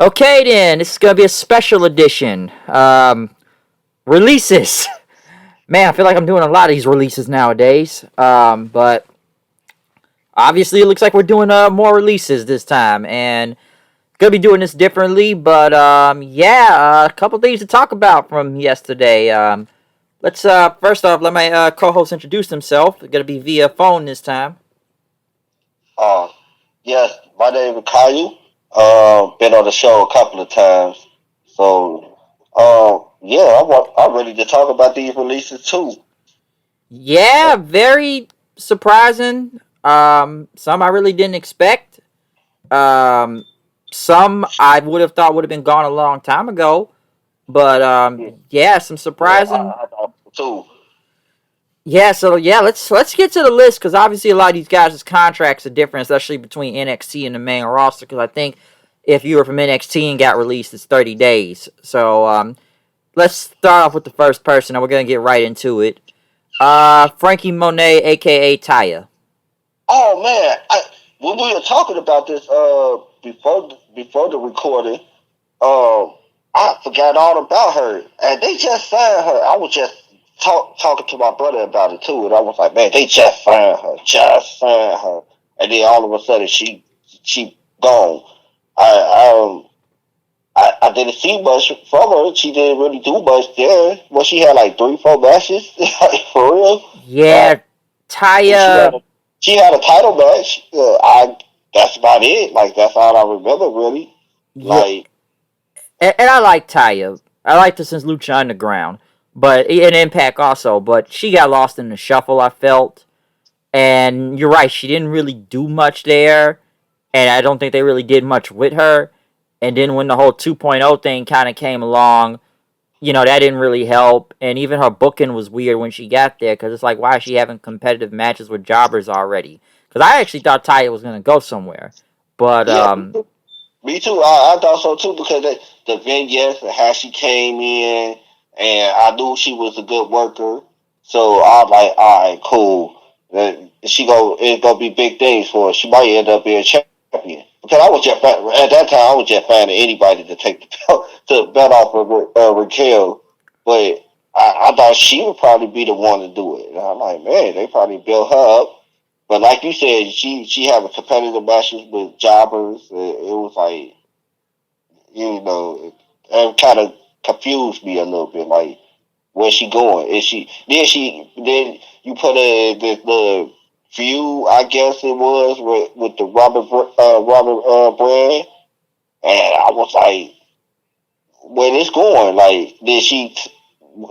Okay, then this is gonna be a special edition. Releases. Man, I feel like I'm doing a lot of these releases nowadays. But obviously, it looks like we're doing more releases this time, and gonna be doing this differently. But yeah, a couple things to talk about from yesterday. Let's first off let my co-host introduce himself. It's gonna be via phone this time. Uh, yes, my name is Caillou. Been on the show a couple of times. So, yeah, I'm ready to talk about these releases too. Yeah, very surprising. Some I really didn't expect. Um, some I would have thought would have been gone a long time ago. But Yeah, yeah, some yeah, surprising. I thought so too. Yeah, so yeah, let's get to the list because obviously a lot of these guys' contracts are different, especially between NXT and the main roster. Because I think if you were from NXT and got released, it's 30 days. So let's start off with the first person, and we're gonna get right into it. Frankie Monet, aka Taya. Oh man, when we were talking about this before the recording, um, I forgot all about her, and they just signed her. I was just talking to my brother about it too, and I was like, man, they just signed her, and then all of a sudden she gone. I I didn't see much from her. She didn't really do much there. Well, she had like 3, 4 matches, like for real. Uh, Yeah, and Taya, she had a title match. I That's about it. Like that's all I remember really. yeah, Like and I like Taya. I liked her since Lucha Underground, but in Impact also. But she got lost in the shuffle. I felt. And you're right, she didn't really do much there. And I don't think they really did much with her. And then when the whole 2.0 thing kind of came along, that didn't really help. And even her booking was weird when she got there because it's like, why is she having competitive matches with jobbers already? Because I actually thought Taya was going to go somewhere. But, yeah, me too. I thought so too because the vignettes and how she came in, and I knew she was a good worker. So I was like, all right, cool. It's gonna be big things for her. She might end up being a champion. Because at that time I was just finding anybody to take the belt to bet off of Raquel, but I thought she would probably be the one to do it. And I'm like, man, they probably built her up. But like you said, she having competitive matches with jobbers. It was like it kind of confused me a little bit. Like, where's she going? Then you put her in the feud, I guess it was with the Robert brand, and I was like, where this going? Like, then she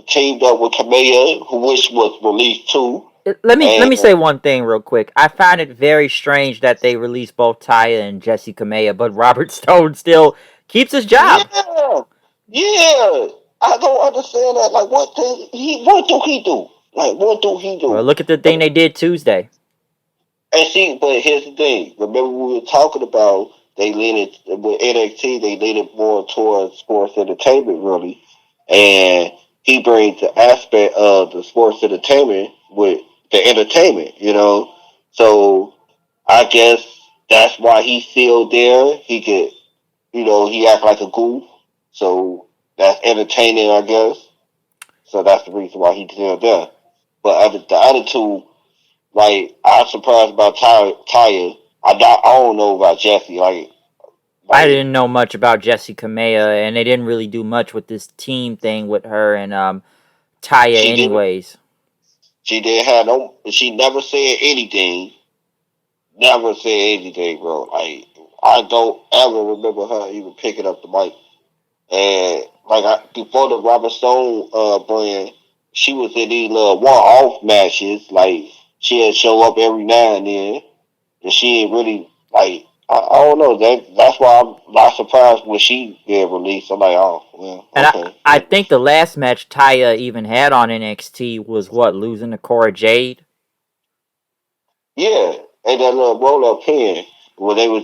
teamed up with Kamea, which was released too, let me and say one thing real quick. I find it very strange that they released both Taya and Jesse Kamea, but Robert Stone still keeps his job. yeah, yeah. I don't understand that. Like, what do he do? Like, what do he Well, do? look at the thing they did Tuesday. And see, but here's the thing. Remember we were talking about they leaning with NXT. They leaning more towards sports entertainment, really, and he brings the aspect of the sports entertainment with the entertainment. So I guess that's why he's still there. He act like a goof. So that's entertaining, I guess. So that's the reason why he's still there. But the other two, like, I'm surprised about Taya. I don't know about Jesse. I Like didn't know much about Jesse Kamea, and they didn't really do much with this team thing with her and Taya, she didn't. anyways. She didn't have no. She never said anything. Never said anything, bro. Like, I don't ever remember her even picking up the mic. And before the Robert Stone brand, she was in these little one-off matches. Like, she'd show up every now and then, and she ain't really like. I don't know. That's why I'm not surprised when she get released. I'm like, oh well, And okay. I think the last match Taya even had on NXT was what, losing to Cora Jade. Yeah, and that little roll-up pin where they were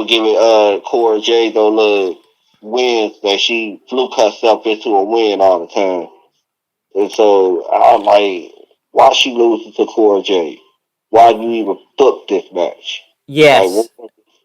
giving Cora Jade those little wins that she fluke herself into a win all the time. And so I'm like, why she losing to Cora Jade? Why you even book this match? Yes,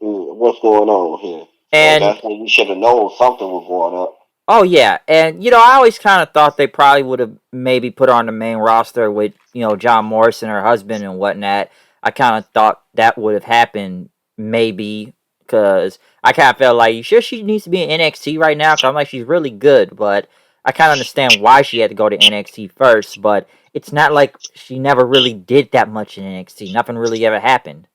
What's going on here? So And that's when we should have known something was going up. oh yeah, and I always kind of thought they probably would have maybe put her on the main roster with John Morrison, her husband, and whatnot. I kind of thought that would have happened maybe because I kind of felt like you sure she needs to be in NXT right now because I'm like she's really good, but I kind of understand why she had to go to NXT first. But it's not like she never really did that much in NXT. Nothing really ever happened.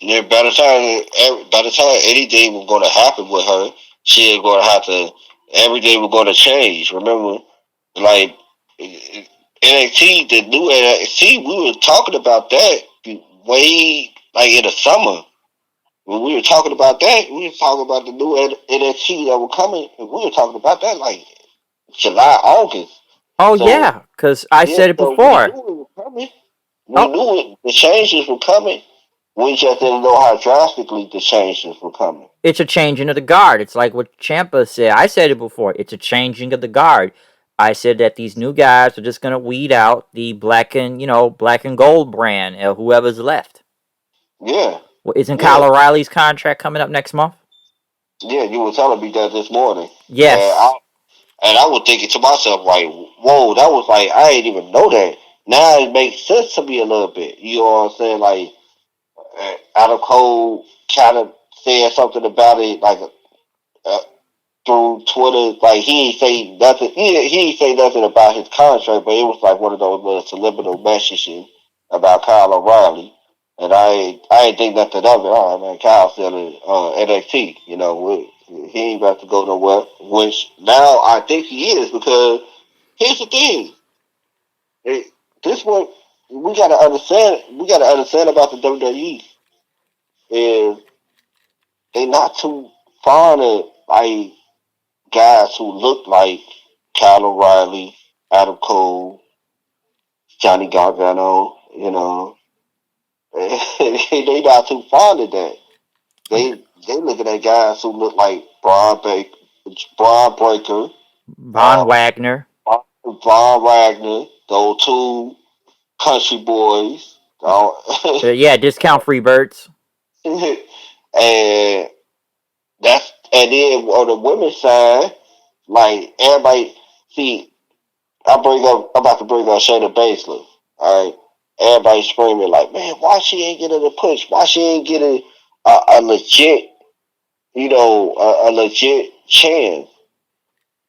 Yeah, by the time anything was going to happen with her, she was going to have to. Everything was going to change. Remember, like NXT, the new NXT, we were talking about that way like in the summer. When we were talking about that, we were talking about the new NXT that were coming, and we were talking about that like July, August. Oh So yeah, because I yeah, said it so we knew before. it was coming. We Oh, knew it. The changes were coming. We just didn't know how drastically the changes were coming. it's a changing of the guard. It's like what Champa said. I said it before. It's a changing of the guard. I said that these new guys are just gonna weed out the black and gold brand, whoever's left. Yeah, Well, isn't yeah, Kyle O'Reilly's contract coming up next month? yeah. You were telling me that this morning, and I Yes. and I was thinking to myself like, "Whoa, that was like I didn't even know that." Now it makes sense to me a little bit. You know what I'm saying? Like Adam Cole kind of said something about it, like uh, through Twitter. Like he ain't say nothing. He ain't say nothing about his contract, but it was like one of those little subliminal messages about Kyle O'Reilly. And I ain't think nothing of it. All right, man, Kyle still in NXT. You know, he ain't about to go nowhere. Which now I think he is because here's the thing. It, this one we gotta understand. We gotta understand about the WWE is they not too fond of like guys who look like Kyle O'Reilly, Adam Cole, Johnny Gargano, you know, they not too fond of that. They looking at guys who look like Braun Breaker, Von uh, Wagner. Von Wagner, those two country boys, Yeah, discount free birds. and and then on the women's side, like everybody see I'm about to bring up Shayna Baszler. All right. Everybody screaming like, man, why she ain't getting a push? Why she ain't getting a legit, a legit chance?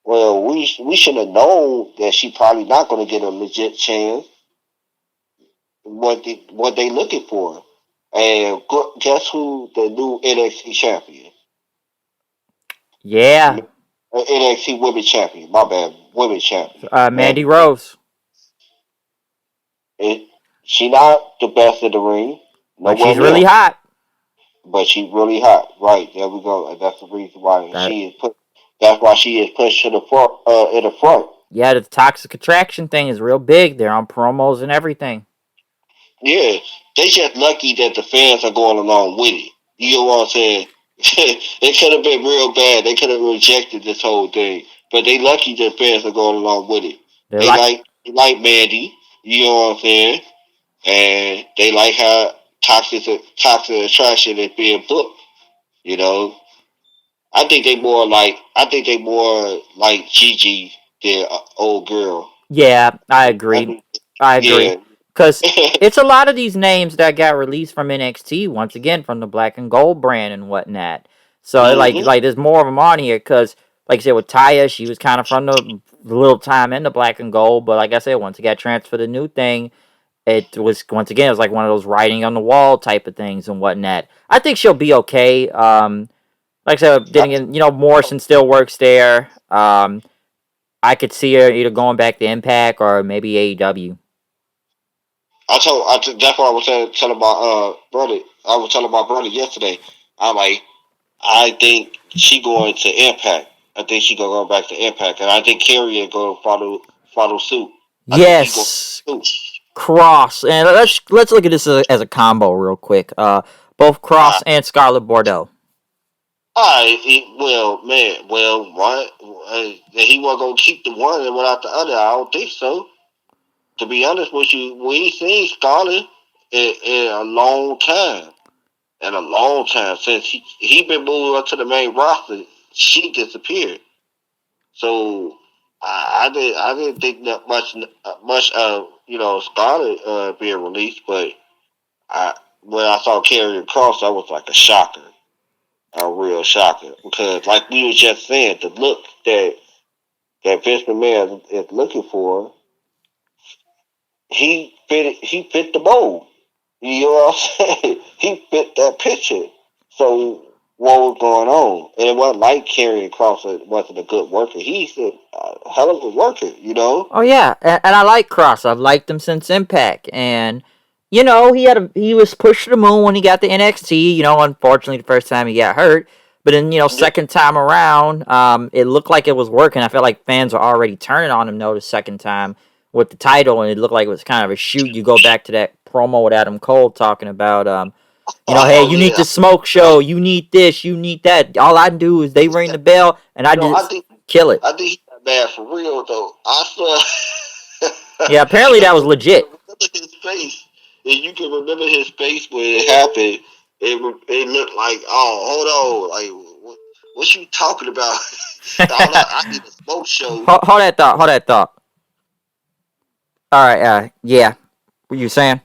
Well, we should have known that she probably not going to get a legit chance. What they looking for? And guess who the new NXT champion? Yeah. NXT women champion. My bad, women champion. Mandy Man, Rose. it, she not the best in the ring, But nowhere she's near, really hot. but she really hot. Right there we go, and that's the reason why That she is put. That's why she is pushed to the front. In the front. Yeah, the toxic attraction thing is real big. They're on promos and everything. Yeah, they just lucky that the fans are going along with it. You know what I'm saying? It could have been real bad. They could have rejected this whole thing, but they lucky that fans are going along with it. They're like They like Mandy. You know what I'm saying? And they like how toxic attraction is being booked. You know, I think they more like Gigi than old girl. Yeah, I I agree. think, I agree. yeah. Because it's a lot of these names that got released from NXT, once again, from the Black and Gold brand and whatnot. So, hmm there's more of them on here. Because, like I said, with Taya, she was kind of from the little time in the Black and Gold. But, like I said, once it got transferred to the new thing, it was, once again, it was like one of those writing on the wall type of things and whatnot. I think she'll be okay. Like I said, then again, Morrison still works there. I could see her either going back to Impact or maybe AEW. That's what I was telling my brother. I was telling my brother yesterday. I'm like, I think she going to Impact. I think she gonna go back to Impact, and I think Carrier gonna follow suit. I think he going Yes, to Cross, and let's look at this as a combo real quick. Both Cross and Scarlet Bordeaux. Well, man, well, why he wasn't gonna keep the one and without the other? I don't think so. To be honest with you, we ain't seen Scarlett in a long time. in a long time since he been moved up to the main roster. She disappeared. So I didn't think that much of Scarlett being released, but I when I saw Karrion Kross, that was like a shocker, a real shocker, because like we were just saying, the look that Vince McMahon is looking for, he fit the mold. You know what I'm saying? He fit that picture. So what was going on? And it wasn't like Karrion Kross wasn't a good worker. He's a hell of a worker, you know? Oh yeah, and I like Cross. I've liked him since Impact, and he was pushed to the moon when he got to NXT. Unfortunately, the first time he got hurt, but then Yeah. second time around, it looked like it was working. I felt like fans were already turning on him though the second time with the title, and it looked like it was kind of a shoot. You go back to that promo with Adam Cole talking about hey, Oh you need yeah. the smoke show, you need this, you need that. All I do is they ring the bell, and I I just think kill it. he got bad for real though. I swear. Yeah, apparently that if was you can legit. remember his face, if you can remember his face when it happened, it looked like, oh, hold on, like what you talking about? I need a smoke show. Hold that thought. Hold that thought. All right. Yeah. What you saying?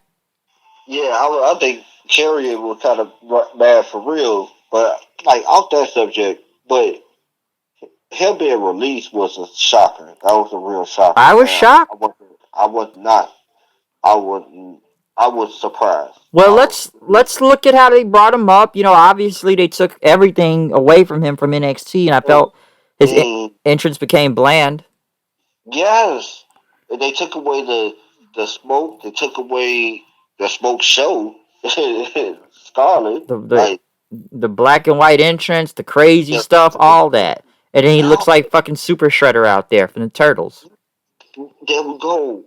Yeah, I think Carrion was kind of bad for real, but like off that subject, but him being released was a shocker. That was a real shocker, I was man. shocked. I was not. I wasn't. I was surprised. Well, I was. let's look at how they brought him up. Obviously they took everything away from him from NXT, and I felt his Mm, entrance became bland. yes, and they took away the smoke. They took away the smoke show. Scarlet, The the like the black and white entrance, the crazy yeah, stuff, all that, and then he looks now like fucking Super Shredder out there from the Turtles. there we go.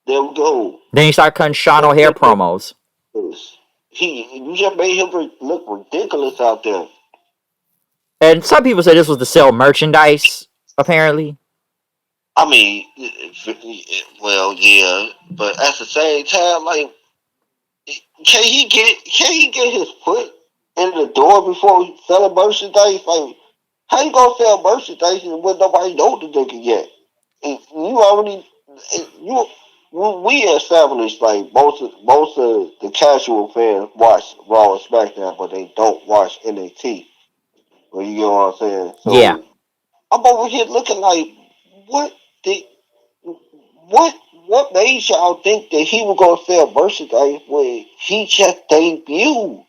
There we go. Then he started cutting Sean Let's O'Hare get promos, this. You just made him look ridiculous out there. and some people say this was to sell merchandise. Apparently, I mean, well, yeah, but at the same time, like, can he get it? Can he get his foot in the door before selling merchandise? Like, how you gonna sell merchandise when nobody know the nigga yet? You already you we established like most of the casual fans watch Raw and SmackDown, but they don't watch NXT. Well, you know what I'm saying? yeah. So I'm over here looking like, what the what what made y'all think that he was gonna sell merchandise when he just debuted?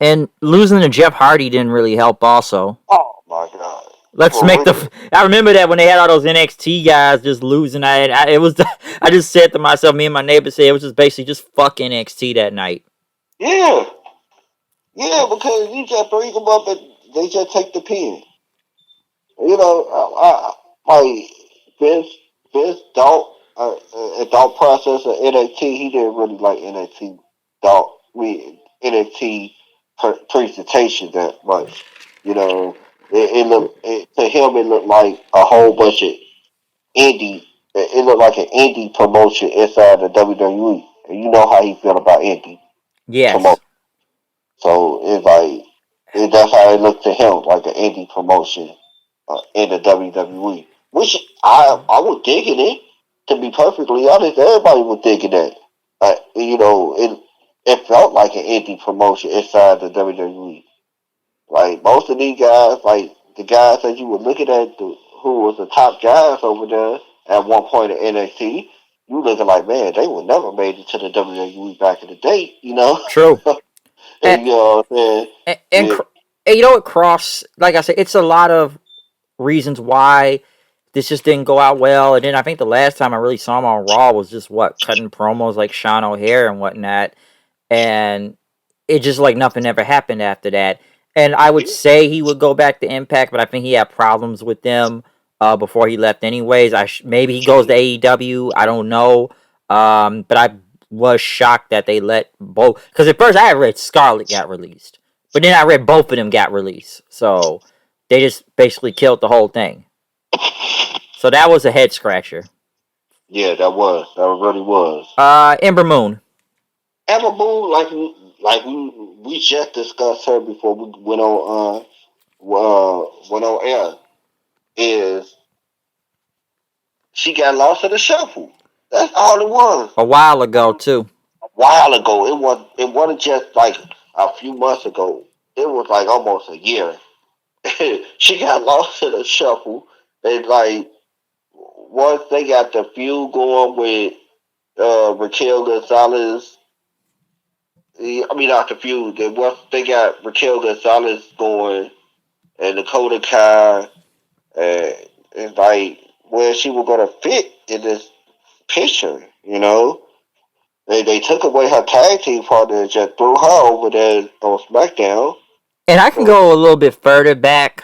And losing to Jeff Hardy didn't really help. Also, Oh my god, let's for make real? I remember that when they had all those NXT guys just losing. It was. I just said to myself, me and my neighbor said it was just basically just fuck NXT that night. Yeah, yeah, because you just bring them up and they just take the pin. You know, like Vince, Vince thought process of NXT. He didn't really like NXT NXT presentation that much. You know, to him it looked like a whole bunch of indie. It looked like an indie promotion inside the WWE, and you know how he felt about indie Yes. promotion. So it's like that's how it looked to him, like an indie promotion in the WWE, which I was digging it. To be perfectly honest, everybody was digging that. It felt like an indie promotion inside the WWE. Like most of these guys, like the guys that you were looking at, who was the top guys over there at one point in NXT, you looking like, man, they would never made it to the WWE back in the day, you know. True. And And you know what I'm saying? and, and, Yeah, cr- and Cross, like I said, it's a lot of reasons why this just didn't go out well. And then I think the last time I really saw him on Raw was just cutting promos like Sean O'Hare and whatnot, and it just like nothing ever happened after that. And I would yeah, say he would go back to Impact, but I think he had problems with them before he left. Anyways, maybe he goes to true. AEW. I don't know, but I was shocked that they let both. Because at first I had read Scarlet got released, but then I read both of them got released. So they just basically killed the whole thing. So that was a head scratcher. Yeah, that really was. Ember Moon. Emma Moon, like like we just discussed her before we went on air, is she got lost in the shuffle. That's all it was. A while ago too. A while ago, it wasn't just like a few months ago. It was like almost a year. She got lost in the shuffle. And like once they got the feud going with Raquel Gonzalez, I mean not the feud. Once they got Raquel Gonzalez going and Dakota Kai, it's like where she was gonna fit in this picture, you know. They took away her tag team partner and just threw her over there on SmackDown. And I can So go a little bit further back.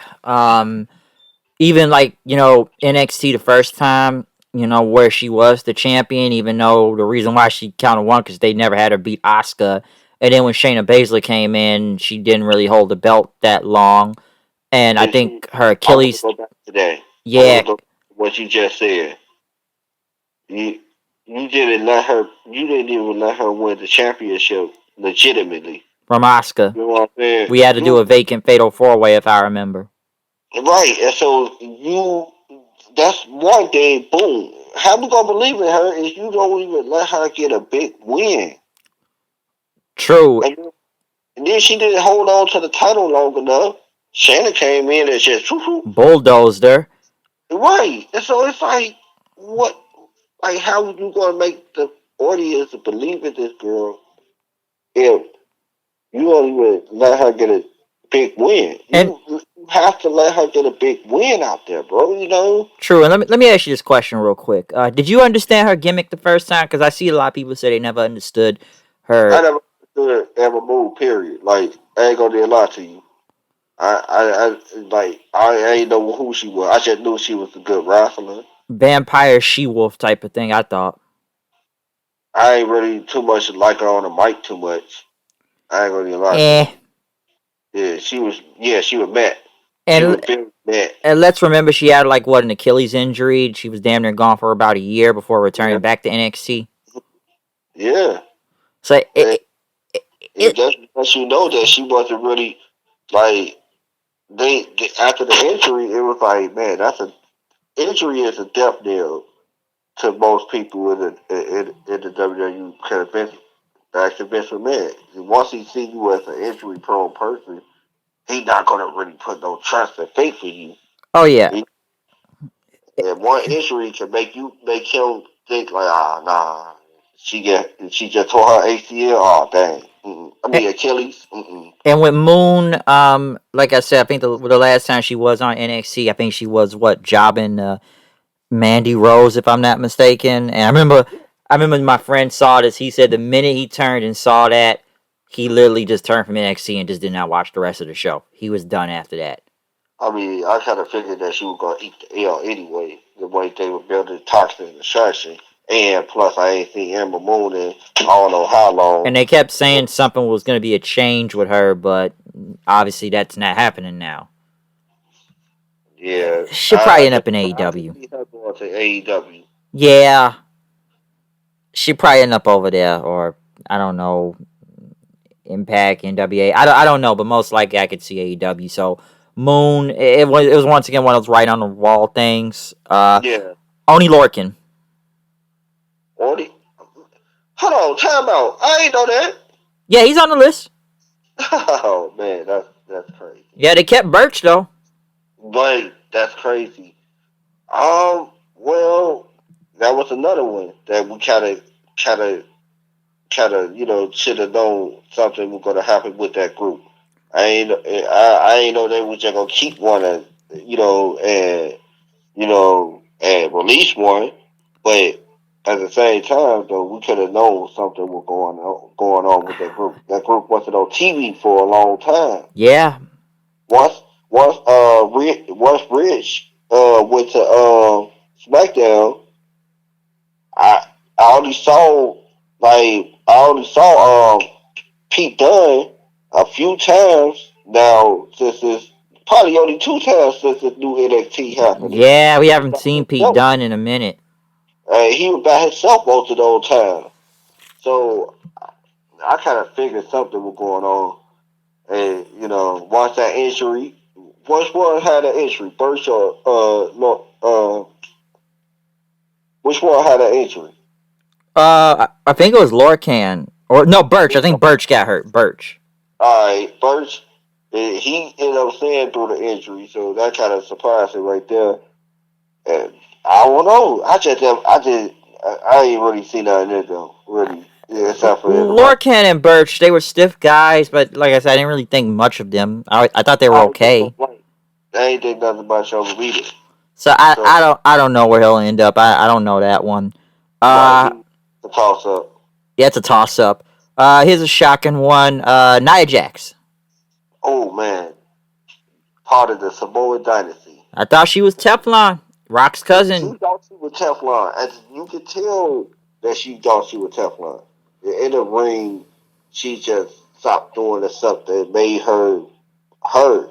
Even like, NXT the first time, where she was the champion, even though the reason why she kind of won because they never had her beat Asuka. And then when Shayna Baszler came in, she didn't really hold the belt that long. And I did she, think her I want to Achilles, go back to that. I want yeah, to go to what you just said. You you didn't let her. You didn't even let her win the championship legitimately. from Asuka. You know what I'm saying? We had to do You a vacant fatal 4-way, if I remember. right, and so you. That's one thing. Boom. How we gonna believe in her if you don't even let her get a big win? True. And then she didn't hold on to the title long enough. Shannon came in and just whoo. Bulldozed her. Right. And so it's like, what? Like, how are you gonna make the audience believe in this girl if you don't even let her get a big win? And You have to let her get a big win out there, bro. You know. true. And let me ask you this question real quick. Did you understand her gimmick the first time? Because I see a lot of people say they never understood I her. never understood ever move. Period. Like, I ain't gonna lie to you. I ain't know who she was. I just knew she was a good wrestler. Vampire she-wolf type of thing, I thought. I ain't really too much like her on the mic too much. I ain't gonna even lie to Eh. you. Yeah, she was. Yeah, she was mad. She And was very mad. and let's remember she had like what, an Achilles injury. She was damn near gone for about a year before Yeah, returning back to NXT. yeah. So And it just because you know that she wasn't really like they after the injury, it was like, man, that's a injury is a death knell to most people in the WWE. Because back to Vince McMahon, once he see you as an injury prone person, he not gonna really put no trust and faith in you. oh yeah. He, and one injury can make him think like, ah, nah, she just tore her ACL. Oh dang, I mean Achilles. And with Moon, like I said, I think the last time she was on NXT, I think she was what, jobbing Mandy Rose, if I'm not mistaken. And I remember my friend saw this. He said the minute he turned and saw that, he literally just turned from NXT and just did not watch the rest of the show. He was done after that. I mean, I kind of figured that she was gonna eat the L anyway. The way they were building toxic and distraction, and plus I ain't seen Amber Moon in I don't know how long. And they kept saying something was going to be a change with her, but obviously that's not happening now. Yeah, She'll probably end up in I can AEW. see her going to AEW. Yeah, she'll probably end up over there, or I don't know, Impact, NWA. I don't know, but most likely I could see AEW. So Moon, it was once again one of those right on the wall things. Yeah, Oni Lorcan. Only. Hold on, time out. I ain't know that. Yeah, he's on the list. Oh man, that's crazy. Yeah, they kept Birch though. But that's crazy. Well, that was another one that we kind of should have known something was gonna happen with that group. I ain't know they was just gonna keep one and and release one, but at the same time though we could have known something was going on with that group. That group wasn't on TV for a long time. Yeah, Once once Rich went to SmackDown, I I only saw Pete Dunne a few times now since it's probably only 2 times since this new NXT happening. yeah, we He was haven't by seen Pete himself. Dunne in a minute. He was by himself most of those times. So I kind of figured something was going on. And once that injury, once one had an injury, Birch or which one had an injury? I think it was Lorcan or no Birch. I think Birch got hurt. Birch. All right, Birch, he ended up staying through the injury, so that kind of surprised me right there. And I don't know. I ain't really seen nothing in them, really. Yeah, except for in the right. Lorcan and Birch, they were stiff guys, but like I said, I didn't really think much of them. I thought they were okay. I ain't think nothing about y'all either. So I, So, I don't know where he'll end up. I don't know that one. right, he's a toss up. Yeah, it's a toss up. Here's a shocking one. Nia Jax. Oh man, part of the Samoan dynasty. I thought she was Teflon, Rock's cousin. She thought she was Teflon, and you could tell that she thought she was Teflon. In the ring, she just stopped doing the stuff that made her her.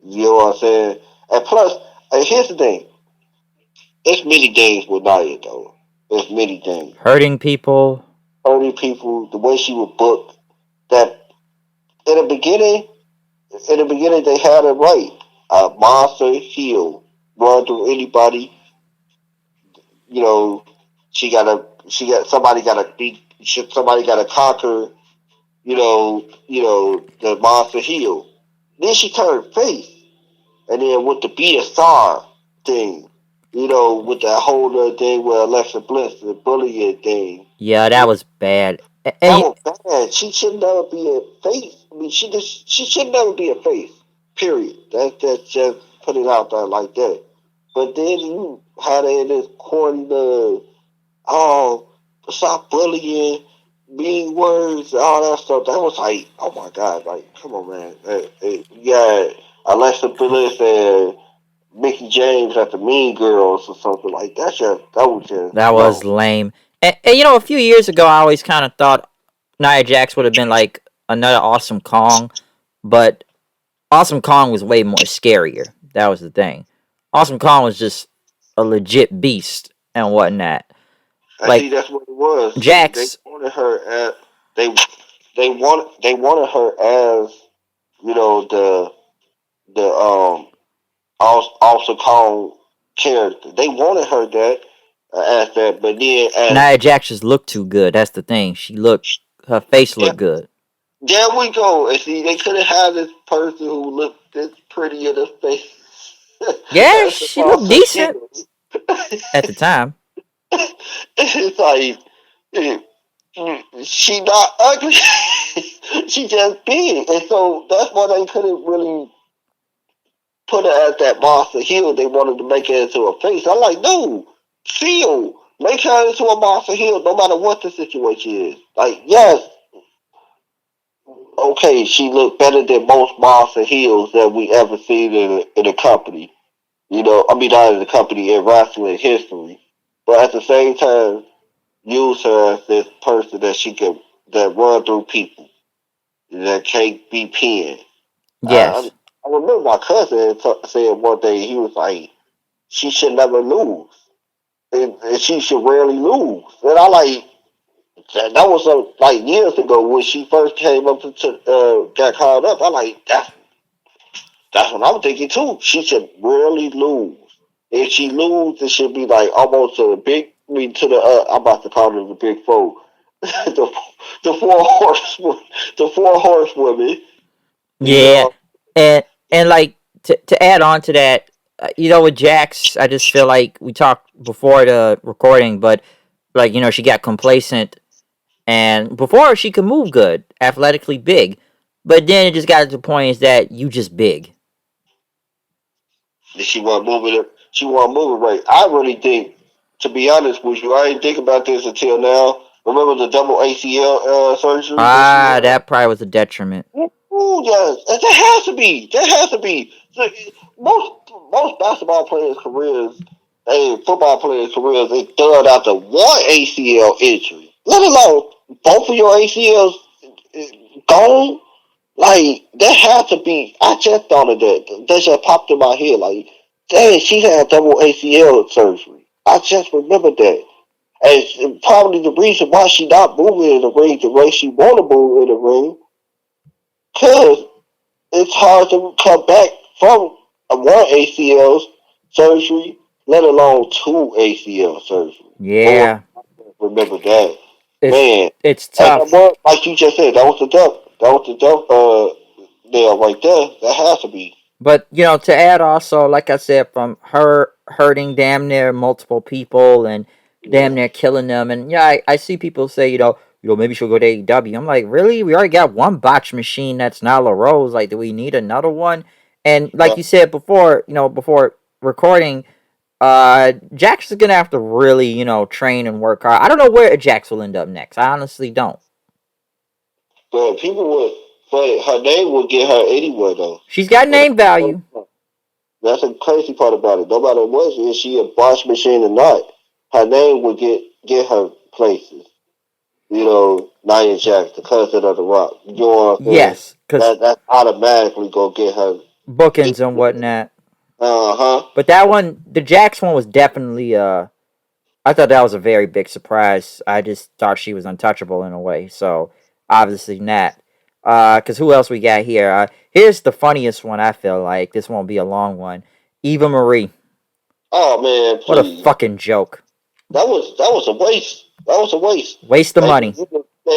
You know what I'm saying? And plus, here's the thing. There's many things with Nia, though. There's many things. Hurting people. Hurting people, the way she would book. That in the beginning, they had it right. Monster heel, run through anybody. You know, somebody gotta beat. Somebody gotta conquer. The monster heel. Then she turned face. And then with the be a star thing, with that whole other thing with Alexa Bliss, the bullying thing. Yeah, that was bad. That was bad. She should never be a face. I mean, she should never be a face. Period. That's just put it out there like that. But then you had it in this corner, stop bullying, mean words, all that stuff. That was like, oh my God, like, come on, man. Yeah, Alexa Bliss and Mickey James at the Mean Girls or something like that. That was lame. And a few years ago, I always kind of thought Nia Jax would have been like another Awesome Kong, but Awesome Kong was way more scarier. That was the thing. Awesome Kong was just a legit beast and whatnot. I see that's what it was. Jax. They wanted her as they wanted her as the Awesome Kong character. They wanted her as that, but then Nia Jax just looked too good. That's the thing. Her face looked good. There we go. And see, they could have had this person who looked this pretty in the face. Yeah, she looked decent at the time. It's like she not ugly. She just big, and so that's why they couldn't really put her as that monster heel. They wanted to make her into a face. I'm like, no, feel. Make her into a monster heel no matter what the situation is. Like, yes, okay, she looked better than most monster heels that we ever seen in a company. I mean, not in the company, in wrestling history. But at the same time, use her as this person that run through people, that can't be pinned. Yes. I remember my cousin saying one day, he was like, she should never lose. And she should rarely lose. And I like, that was like years ago when she first came up to got called up. I like, that's what I'm thinking too. She should rarely lose. If she lose, it should be like almost to the big, I'm about to call it the big four. the four horsewomen. The four horsewomen. Yeah. And like to add on to that, with Jax, I just feel like we talked before the recording, but like, she got complacent, and before she could move good, athletically big, but then it just got to the point is that you just big. She wasn't moving it. She wasn't moving right. I really think, to be honest with you, I didn't think about this until now. Remember the double ACL surgery? That probably was a detriment. Oh yes, and there has to be. There has to be. Most basketball players' careers, football players' careers, they done after one ACL injury. Let alone both of your ACLs gone. Like, that had to be. I just thought of that. That just popped in my head. Like, dang, she had double ACL surgery. I just remembered that. And probably the reason why she not moving in the ring the way she want to move in the ring, because it's hard to come back from a one ACL surgery, let alone two ACL surgery. Yeah, Remember that, it's man. it's And that tough. was, like you just said, that was the dump. That was the dump. Nail right there. That has to be. But to add also, like I said, from her hurting damn near multiple people and damn Yeah. near killing them, and yeah, I see people say, maybe she'll go to AEW. I'm like, really? We already got one botch machine that's Nyla Rose. Like, do we need another one? And like Yeah. you said before, before recording, Jax is gonna have to really, train and work hard. I don't know where Jax will end up next. I honestly don't. But people would, but her name would get her anywhere though. She's got So name value. that's the crazy part about it. No matter what, is she a boss machine or not, her name would get her places. Nia Jax, the cousin of the Rock. You know what I'm saying? Yes, because That automatically gonna get her. bookings and whatnot. Uh-huh. But that one, the Jax one was definitely I thought that was a very big surprise. I just thought she was untouchable in a way. So obviously not. Cause who else we got here? Here's the funniest one. I feel like this won't be a long one. Eva Marie. Oh man, What a please. fucking joke. That was a waste. That was a waste. Waste of They money. gave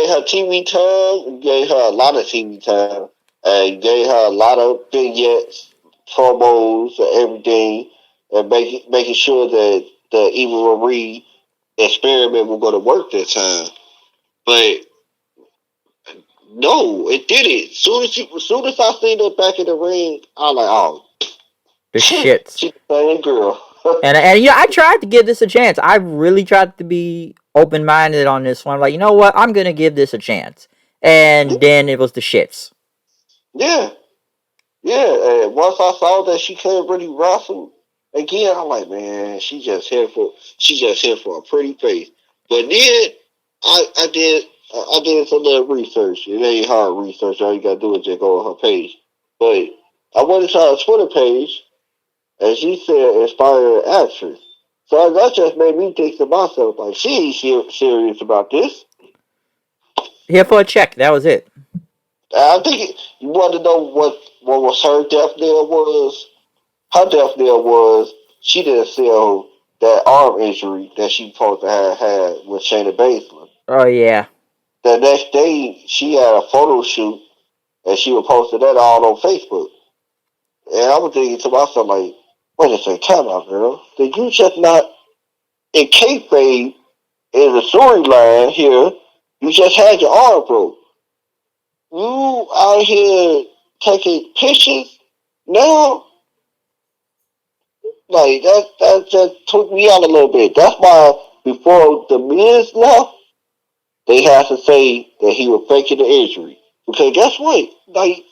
her TV time, gave her a lot of TV time, and gave her a lot of vignettes, promos, and everything, and making sure that the Eva Marie experiment will go to work this time. But no, it didn't. Soon as I seen her back in the ring, I was like, oh, The shits. she's the same girl. And I tried to give this a chance. I really tried to be open minded on this one. Like, you know what? I'm gonna give this a chance. And then it was the shits. Yeah. Yeah, and once I saw that she couldn't really wrestle again, I'm like, man, she just here for a pretty face. But then I did some little research. It ain't hard research. All you gotta do is just go on her page. But I went to her Twitter page, and she said inspired actress. So that just made me think to myself, like, she ain't serious about this. Here for a check. That was it. I think you want to know what was her death knell was. Her death knell was she didn't sell that arm injury that she supposed to have had with Shayna Baszler. Oh yeah. The next day, she had a photo shoot and she was posting that all on Facebook. And I was thinking to myself, like, wait a second, time out, girl. Did you just not, in kayfabe, in the storyline here, you just had your arm broke. You out here taking pictures now? Like that just took me out a little bit. That's why before the Miz left, they had to say that he was faking the injury. Because guess what? Like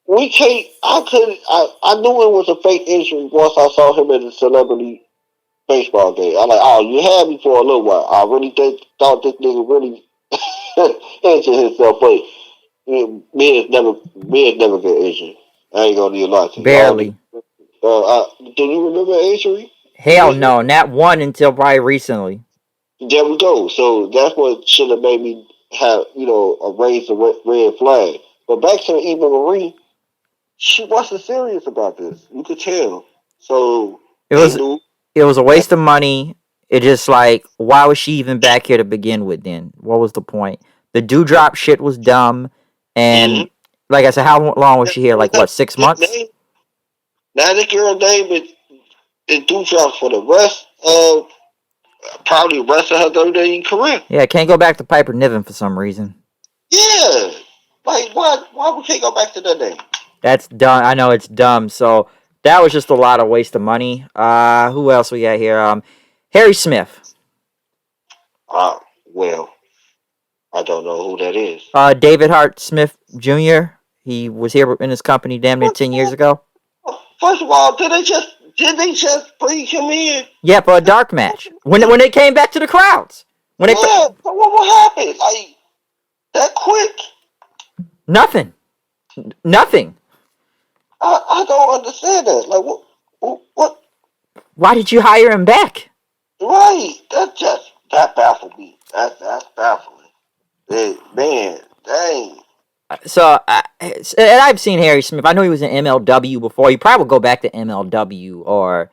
we can't. I could. I knew it was a fake injury once I saw him at the celebrity baseball game. I like, oh, you had me for a little while. I really thought this nigga really injured himself, but Miz never get injured. I ain't gonna need a lot to you. Barely. Do you remember the injury? Hell no. Not one until probably recently. There we go. So that's what should have made me have, raise the red flag. But back to Eva Marie, she wasn't serious about this. You could tell. So It they was knew it was a that. waste of money. It just like, why was she even back here to begin with then? What was the point? The dewdrop shit was dumb, Mm-hmm. and like I said, how long was she here? Like what, 6 months? Now this girl name is Dewdrop for the rest of probably the rest of her WWE career. Yeah, can't go back to Piper Niven for some reason. Yeah. Like why we can't go back to that name? That's dumb. I know it's dumb. So that was just a lot of waste of money. Who else we got here? Harry Smith. Well, I don't know who that is. David Hart Smith Jr. He was here in his company damn near 10 years ago. First of all, did they just bring him in? Yeah, for a dark match. When they came back to the crowds. When they Yeah, but what happened? Like that quick? nothing. Nothing. I don't understand that. Like what? Why did you hire him back? Right. That baffled me. That's baffling. Man, dang. So, and I've seen Harry Smith. I know he was in MLW before. He probably would go back to MLW or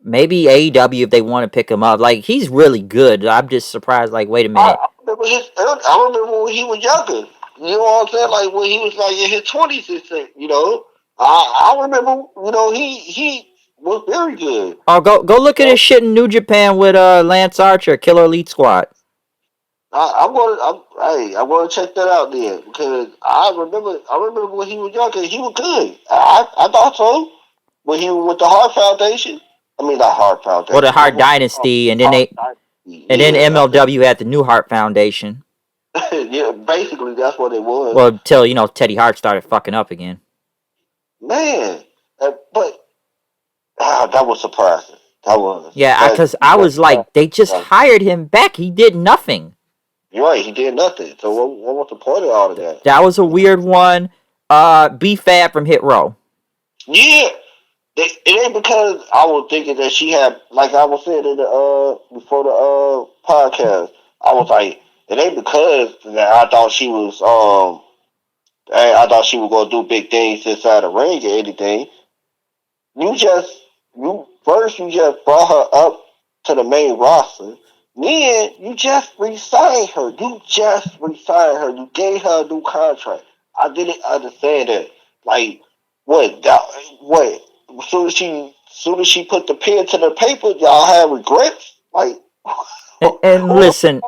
maybe AEW if they want to pick him up. Like, he's really good. I'm just surprised. Like, wait a minute. I remember when he was younger. You know what I'm saying? Like when he was like in his 20s and shit. I remember. He was very good. Oh, go look You at his know? shit in New Japan with Lance Archer, Killer Elite Squad. I'm gonna check that out then because I remember when he was younger, he was good. I thought so. When he was with the Hart Foundation, I mean the Hart Well, the Foundation. Hart Dynasty, and then Hart they Dynasty. and then Yeah, MLW had the New Hart Foundation. yeah. Basically, that's what it was. Well, until Teddy Hart started fucking up again. Man, but that was surprising. That was Yeah, that. because I was like, they just That hired him back. He did nothing. you're right. He did nothing. So what was the point of all of that? That was a weird one. B Fab from Hit Row. Yeah, it ain't because I was thinking that she had, like I was saying in the before the podcast. I was like, it ain't because that I thought she was I thought she was gonna do big things inside the ring or anything. You just you just brought her up to the main roster. Then you just re-signed her. You just re-signed her. You gave her a new contract. I didn't understand that. Like what? What? Soon as she put the pen to the paper, y'all had regrets. Like, And listen,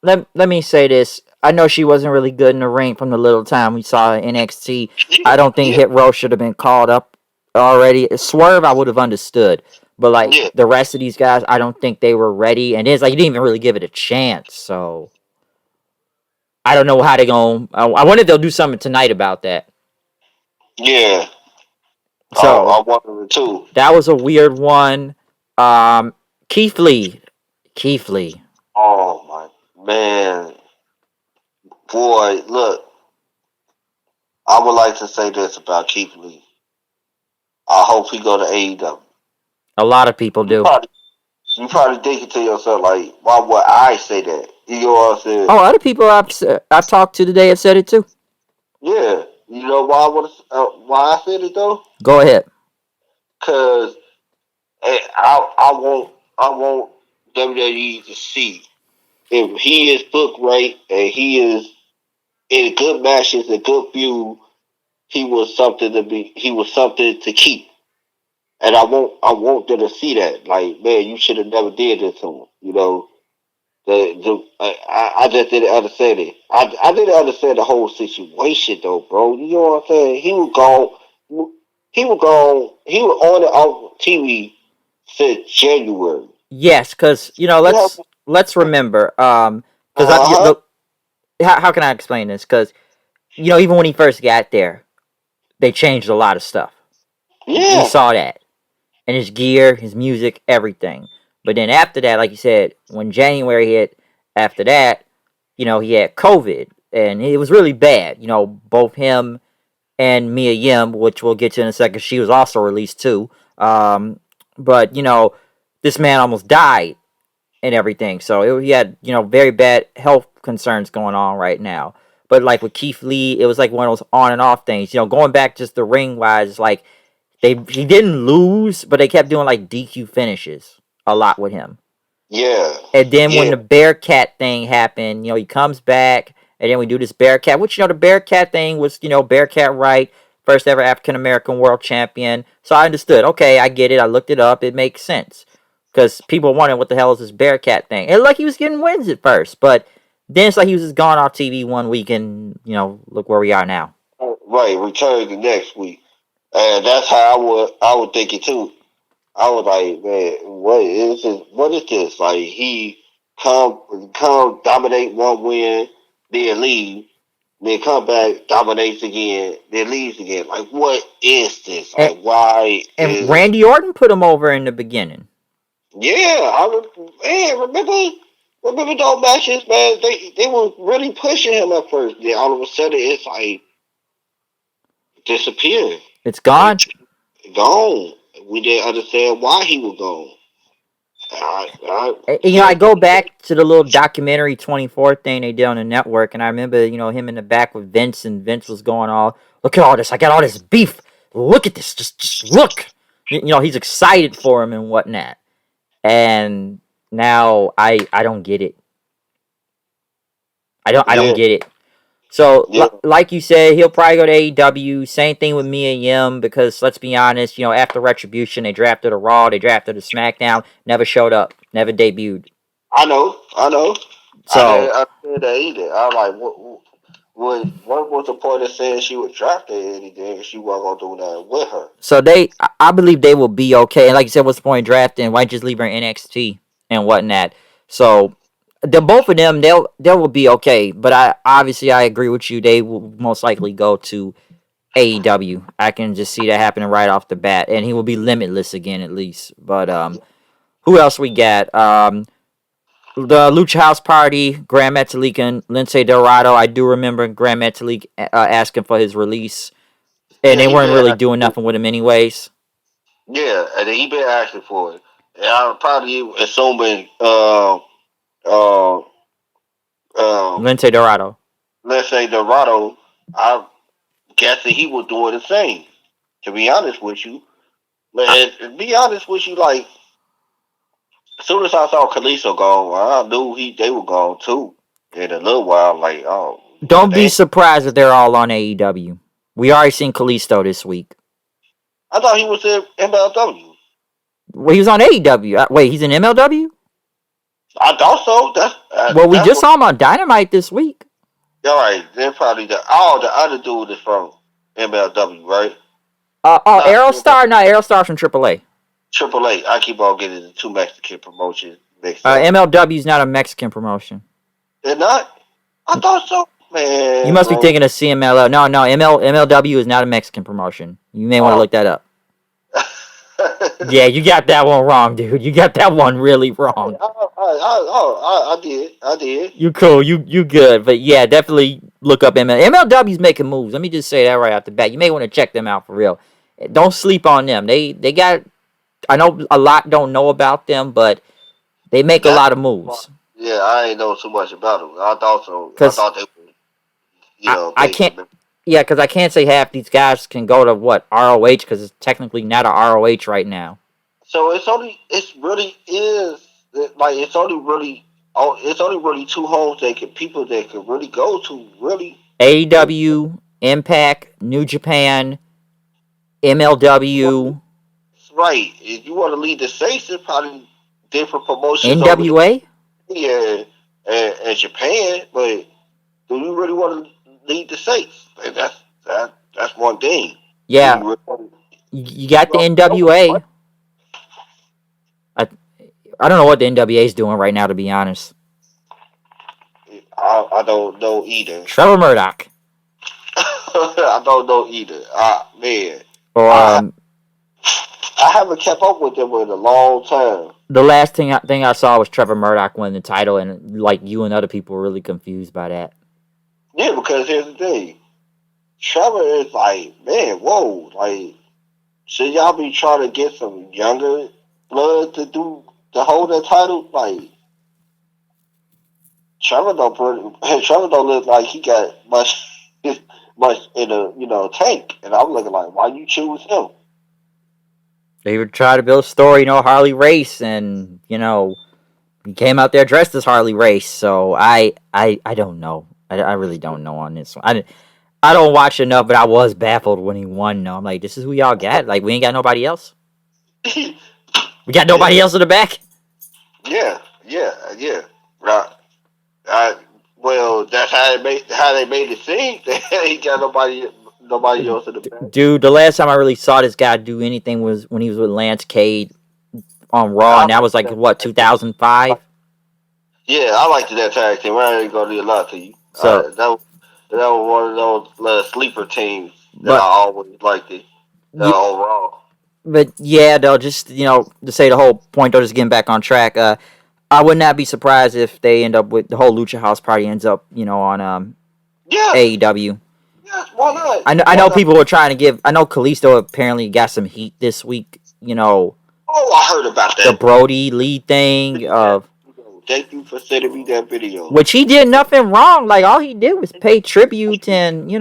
let me say this. I know she wasn't really good in the ring from the little time we saw her in NXT. I yeah, don't think yeah, Hit Row should have been called up already. Swerve, I would have understood. But, like, yeah, the rest of these guys, I don't think they were ready. And it's like, you didn't even really give it a chance. So, I don't know how they're going to. I wonder if they'll do something tonight about that. yeah. So, I wonder too. that was a weird one. Um, Keith Lee. Keith Lee. Oh my man, boy, look. I would like to say this about Keith Lee. I hope he go to AEW. A lot of people You do. probably you probably thinking to yourself like, why would I say that? You know what I'm saying? Oh, other people I've talked to today have said it too. Yeah. You know why I said it though? Go ahead. Cause I want WWE to see if he is booked right and he is in good matches and good feud, he was something to keep. And I want them to see that. Like, man, you should have never did this to him. I just didn't understand it. I didn't understand the whole situation though, bro. You know what I'm saying? He was on and off TV since January. Yes, because Yeah. let's remember. Because Uh huh. how can I explain this? Because even when he first got there, they changed a lot of stuff. We Yeah. saw that, and his gear, his music, everything. But then after that, like you said, when January hit, after that, he had COVID, and it was really bad. Both him and Mia Yim, which we'll get to in a second, she was also released too. But this man almost died and everything, so he had very bad health concerns going on right now. But like with Keith Lee, it was like one of those on and off things. Going back just the ring wise, like he didn't lose, but they kept doing like DQ finishes a lot with him. Yeah. And then when Yeah. the Bearcat thing happened, he comes back, and then we do this Bearcat, which, the Bearcat thing was, Bearcat Wright, first ever African American world champion. So I understood. Okay, I get it. I looked it up. It makes sense. Because people wondering what the hell is this Bearcat thing. It looked like he was getting wins at first, but then it's like he was just gone off TV one week, and, look where we are now. Right. Return the next week, and that's how I would think it too. I was like, man, what is this? What is this? Like he come dominate one win, then leave, then come back, dominates again, then leaves again. Like what is this? And, Like why and is Randy Orton put him over in the beginning. yeah, man, remember those matches, man, they were really pushing him at first. Then all of a sudden it's like disappeared. It's Like gone. gone. We didn't understand why he was gone. I go back to the little documentary 24 thing they did on the network, and I remember, him in the back with Vince, and Vince was going all, look at all this, I got all this beef, look at this, just look. He's excited for him and whatnot. And now I don't get it. I don't Yeah, get it. So, yeah, like you said, he'll probably go to AEW. Same thing with Mia Yim, because let's be honest, after Retribution, they drafted a Raw, they drafted a SmackDown, never showed up, never debuted. I know. So, I said that either. I was like, what was the point of saying she was drafted or anything if she wasn't gonna do nothing with her? so I believe they will be okay. And like you said, what's the point of drafting? Why just leave her in NXT and whatnot? So, the both of them, they will be okay. But I agree with you. They will most likely go to AEW. I can just see that happening right off the bat, and he will be limitless again at least. But who else we got? The Lucha House Party, Grand Metalik and Lince Dorado. I do remember Grand Metalik asking for his release, and Yeah, they he weren't been really doing nothing with him anyways. yeah, and he been asking for it. And I'm probably assuming uh Lince Dorado. let's say Dorado, I'm guessing he was doing the same. To be honest with you. Man, to be honest with you, like as soon as I saw Kalisto gone, I knew they were gone too. In a little while, like, oh yeah, Don't be surprised if they're all on AEW. We already seen Kalisto this week. I thought he was in MLW. Well, he was on AEW. Wait, he's in MLW? I thought so. Well, we That's just what. saw him on Dynamite this week. All right, they're probably the other dude is from MLW, right? Not Aerostar? No, Aerostar's from AAA. AAA. I keep on getting the two Mexican promotions mixed up. MLW's not a Mexican promotion. They're not. I thought so, man. You must be Bro. thinking of CMLL. No, MLW is not a Mexican promotion. You may want to look that up. Yeah, you got that one wrong, dude. You got that one really wrong. I did. You cool. You good. But yeah, definitely look up MLW's making moves. Let me just say that right off the bat. You may want to check them out for real. Don't sleep on them. They got. I know a lot don't know about them, but they make a lot of moves. Yeah, I ain't know too much about them. I thought so. I thought they were, I can't. Yeah, because I can't say half these guys can go to what ROH, because it's technically not a ROH right now. So it's only it's only really two homes people that can really go to really. AEW, Impact, New Japan, MLW, Right. If you want to lead the states, it's probably different promotions. NWA. Yeah, and Japan, but do you really want to lead the states? Like, that's one thing. Yeah, you got the NWA. I don't know what the NWA is doing right now, to be honest. I don't know either. Trevor Murdoch. I don't know either. Man. Or I haven't kept up with them in a long time. The last thing I saw was Trevor Murdoch win the title, and like you and other people were really confused by that. Yeah, because here's the thing. Trevor is like, man, whoa, like, should y'all be trying to get some younger blood to hold that title? Like, Trevor don't look like he got much in a tank, and I'm looking like, why you choose him? They would try to build a story, Harley Race, and he came out there dressed as Harley Race. So I don't know. I really don't know on this one. I don't watch enough, but I was baffled when he won. No, I'm like, this is who y'all got. Like, we ain't got nobody else. We got nobody else in the back. Yeah. Right. Well, that's how they made it seem. They ain't got nobody else in the back. Dude, the last time I really saw this guy do anything was when he was with Lance Cade on Raw, and that was like, what, 2005? Yeah, I liked that tag team. I ain't gonna do a lot to you. So that was one of those sleeper teams that I always liked it. Overall. But yeah, though, just to say the whole point, though, just getting back on track. I would not be surprised if they end up with the whole Lucha House Party ends up, on AEW. Yeah, why not? I know people were trying to give. I know Kalisto apparently got some heat this week. Oh Oh, I heard about The that. Brody Lee thing of Thank you for sending me that video. which he did nothing wrong. Like all he did was pay tribute and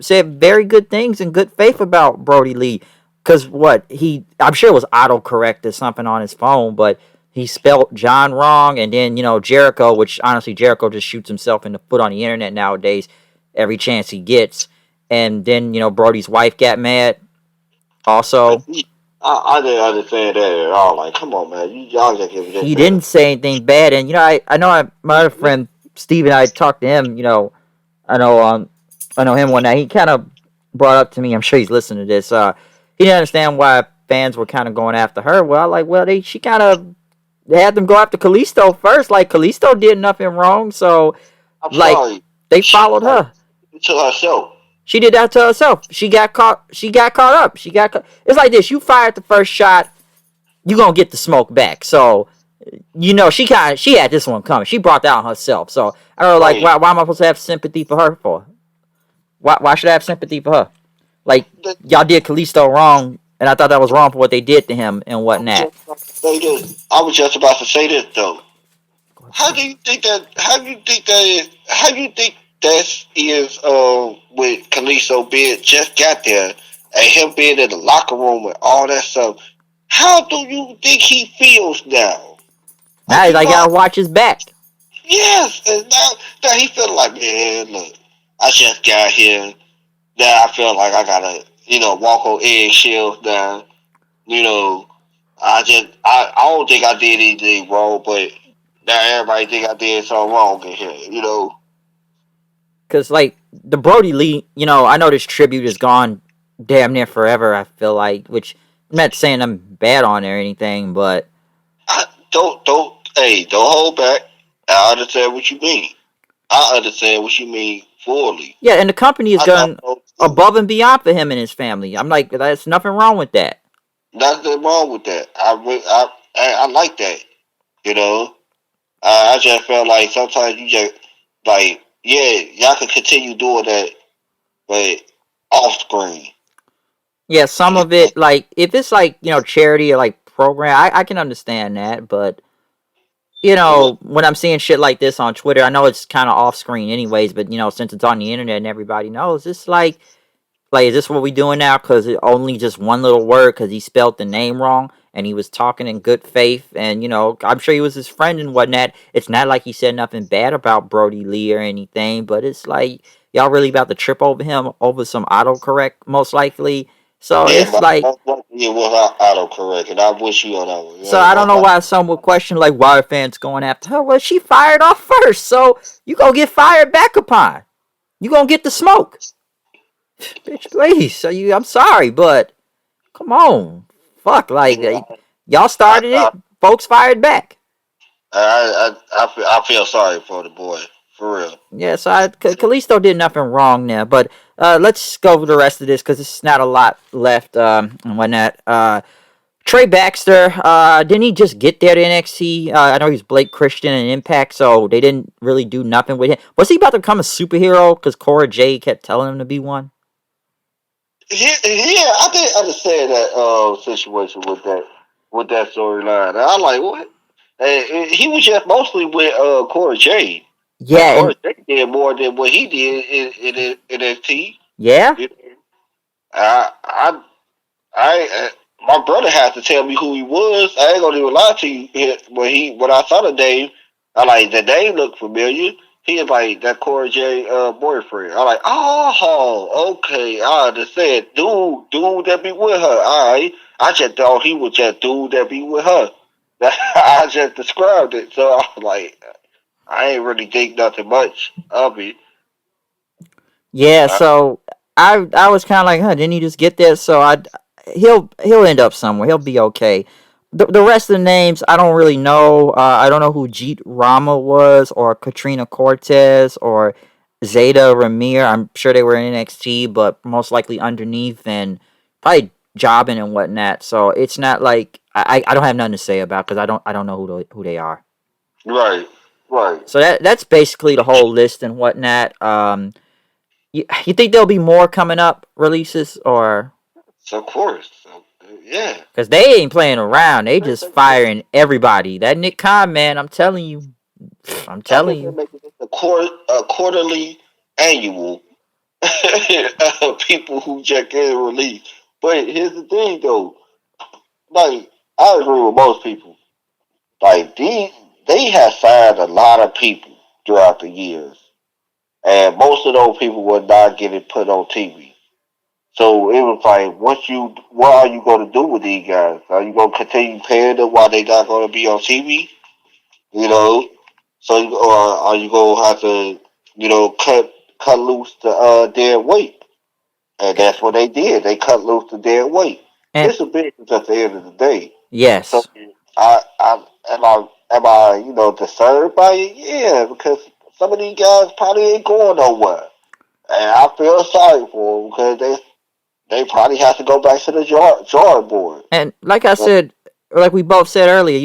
said very good things in good faith about Brody Lee. Cause I'm sure it was autocorrect or something on his phone, but he spelled John wrong, and then Jericho, which honestly Jericho just shoots himself in the foot on the internet nowadays, every chance he gets. And then Brody's wife got mad. Also, I didn't understand that at all. Like, come on, man, y'all just give me this he didn't man. say anything bad, and my other friend Steve and I talked to him. I know I know him one night. He kind of brought up to me. I'm sure he's listening to this. He didn't understand why fans were kind of going after her. She kind of had them go after Kalisto first. Like Kalisto did nothing wrong, so I'm like sorry. they She followed her. to herself. She did that to herself. She got caught. She got caught up. It's like this. You fired the first shot, you gonna get the smoke back. So she had this one coming. She brought that on herself. So I don't know, like Right. why am I supposed to have sympathy for her for? Why should I have sympathy for her? Like y'all did Kalisto wrong, and I thought that was wrong for what they did to him and whatnot. I was just about to say this though. How do you think that? How do you think that is? How do you think that is? With Kalisto being just got there and him being in the locker room and all that stuff. How do you think he feels now? Now I gotta watch his back. Yes, and now he feel like, man, look, I just got here. Now I feel like I gotta, walk on eggshells now. You know, I don't think I did anything wrong, but now everybody think I did something wrong in here. Cause like the Brody Lee, I know this tribute is gone damn near forever. I feel like, which I'm not saying I'm bad on it or anything, but Don't hold back. I understand what you mean. I understand what you mean fully. yeah, and the company has I thought done so too. above and beyond for him and his family. I'm like, there's nothing wrong with that. Nothing wrong with that. I like that. You know, I just felt like sometimes you just like, yeah, y'all can continue doing that, but off screen. Yeah, some of it, like if it's like charity or like program, I can understand that, but when I'm seeing shit like this on Twitter, I know it's kind of off screen anyways, but since it's on the internet and everybody knows, it's like, is this what we doing now? Because it only just one little word because he spelled the name wrong and he was talking in good faith. And, I'm sure he was his friend and whatnot. It's not like he said nothing bad about Brody Lee or anything, but it's like, y'all really about to trip over him over some autocorrect, most likely. So Yeah, it's like, it was autocorrect, and I wish you on that one. so I don't know why some would question, like, why are fans going after her? Well, she fired off first, so you gonna get fired back upon. You gonna get the smoke. Bitch, please. I'm sorry, but come on, fuck! Like y'all started it, folks fired back. I feel sorry for the boy, for real. Yeah, so Kalisto did nothing wrong there, but let's go over the rest of this because it's not a lot left and whatnot. Trey Baxter, didn't he just get there to NXT? I know he's Blake Christian and Impact, so they didn't really do nothing with him. Was he about to become a superhero because Cora Jade kept telling him to be one? Yeah, I didn't understand that situation with that storyline. I like what he was just mostly with Cora Jade. But Yeah, Cora and Jade did more than what he did in NXT. yeah, I, my brother had to tell me who he was. I ain't gonna even lie to you. When I saw the name, I like the name looked familiar. He was like that Cora J boyfriend. I like, oh, okay, I understand. Dude that be with her. All right, I just thought he was just dude that be with her. I just described it, so I was like, I ain't really think nothing much of it. yeah. Uh, So I was kind of like, huh? Didn't he just get there? So he'll end up somewhere. He'll be okay. The rest of the names I don't really know. I don't know who Jeet Rama was or Katrina Cortez or Zeta Ramir. I'm sure they were in NXT, but most likely underneath and probably jobbing and whatnot. So it's not like I don't have nothing to say about because I don't know who they are. right, right. So that's basically the whole list and whatnot. You think there'll be more coming up releases or? So of course, Yeah. Because they ain't playing around. They just firing everybody. That Nick Khan, man, I'm telling you. I'm I telling think they're you. making this a quarterly annual people who check in and release. But here's the thing, though. Like, I agree with most people. Like, they have signed a lot of people throughout the years. And most of those people were not getting put on TV. So it was like, what are you going to do with these guys? Are you going to continue paying them while they not going to be on TV? You know, or are you going to have to, cut loose the dead weight? And that's what they did. They cut loose the dead weight. And It's a business at the end of the day. So yes. am I disturbed by it? Yeah, because some of these guys probably ain't going nowhere. And I feel sorry for them because they probably have to go back to the drawing board. And like I said, like we both said earlier,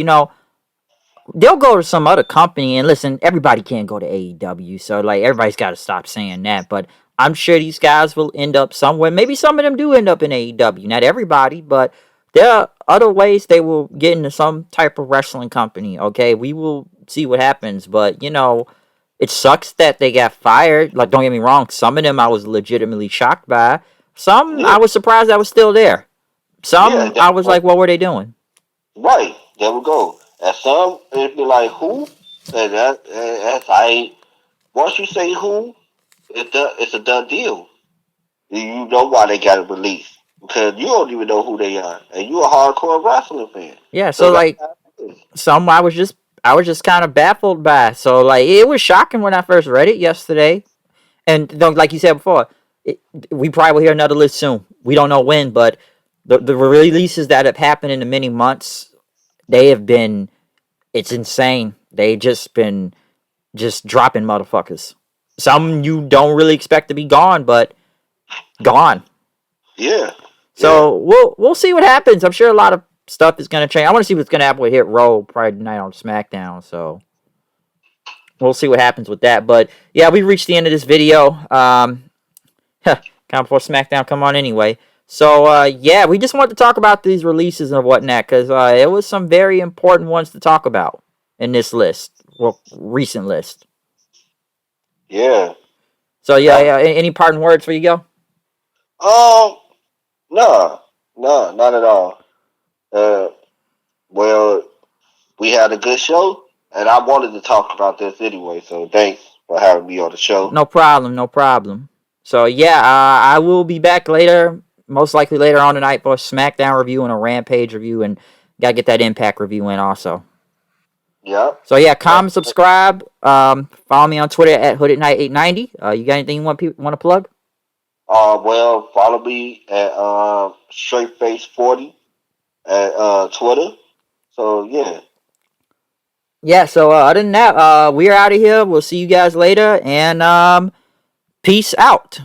they'll go to some other company and listen, everybody can't go to AEW, so like everybody's got to stop saying that. But I'm sure these guys will end up somewhere. Maybe some of them do end up in AEW. Not everybody, but there are other ways they will get into some type of wrestling company. Okay, we will see what happens. But it sucks that they got fired. Like, don't get me wrong, some of them I was legitimately shocked by. Some Yeah, I was surprised I was still there. yeah, Some I was like, what were they doing? right. There we go. And some it'd be like who? And that's I. Once you say who, it's a done deal. You know why they got it released because you don't even know who they are, and you a hardcore wrestling fan. Yeah, So so that's like how it is. some I was just kind of baffled by. So like it was shocking when I first read it yesterday, and like you said before, it, we probably will hear another list soon. We don't know when, but the releases that have happened in the many months, they have been it's insane. They just been just dropping motherfuckers. Some you don't really expect to be gone, but gone. Yeah, yeah, So we'll see what happens. I'm sure a lot of stuff is gonna change. I want to see what's gonna happen with Hit Row Friday night on SmackDown. So we'll see what happens with that. But yeah, we reached the end of this video. Kind of before SmackDown come on anyway. So yeah, we just wanted to talk about these releases and whatnot because it was some very important ones to talk about in this list, well, recent list. yeah. So yeah, That yeah. Any parting words for you, go? no, no, not at all. Uh, well, we had a good show, and I wanted to talk about this anyway. So thanks for having me on the show. No problem, no problem. So yeah, I will be back later, most likely later on tonight for a SmackDown review and a Rampage review, and gotta get that Impact review in also. Yeah. So yeah, comment, subscribe, follow me on Twitter at HoodedKnight890. You got anything you want to plug? Well, follow me at straightface40 at Twitter. So yeah, Yeah. So other than that, we are out of here. We'll see you guys later, and peace out.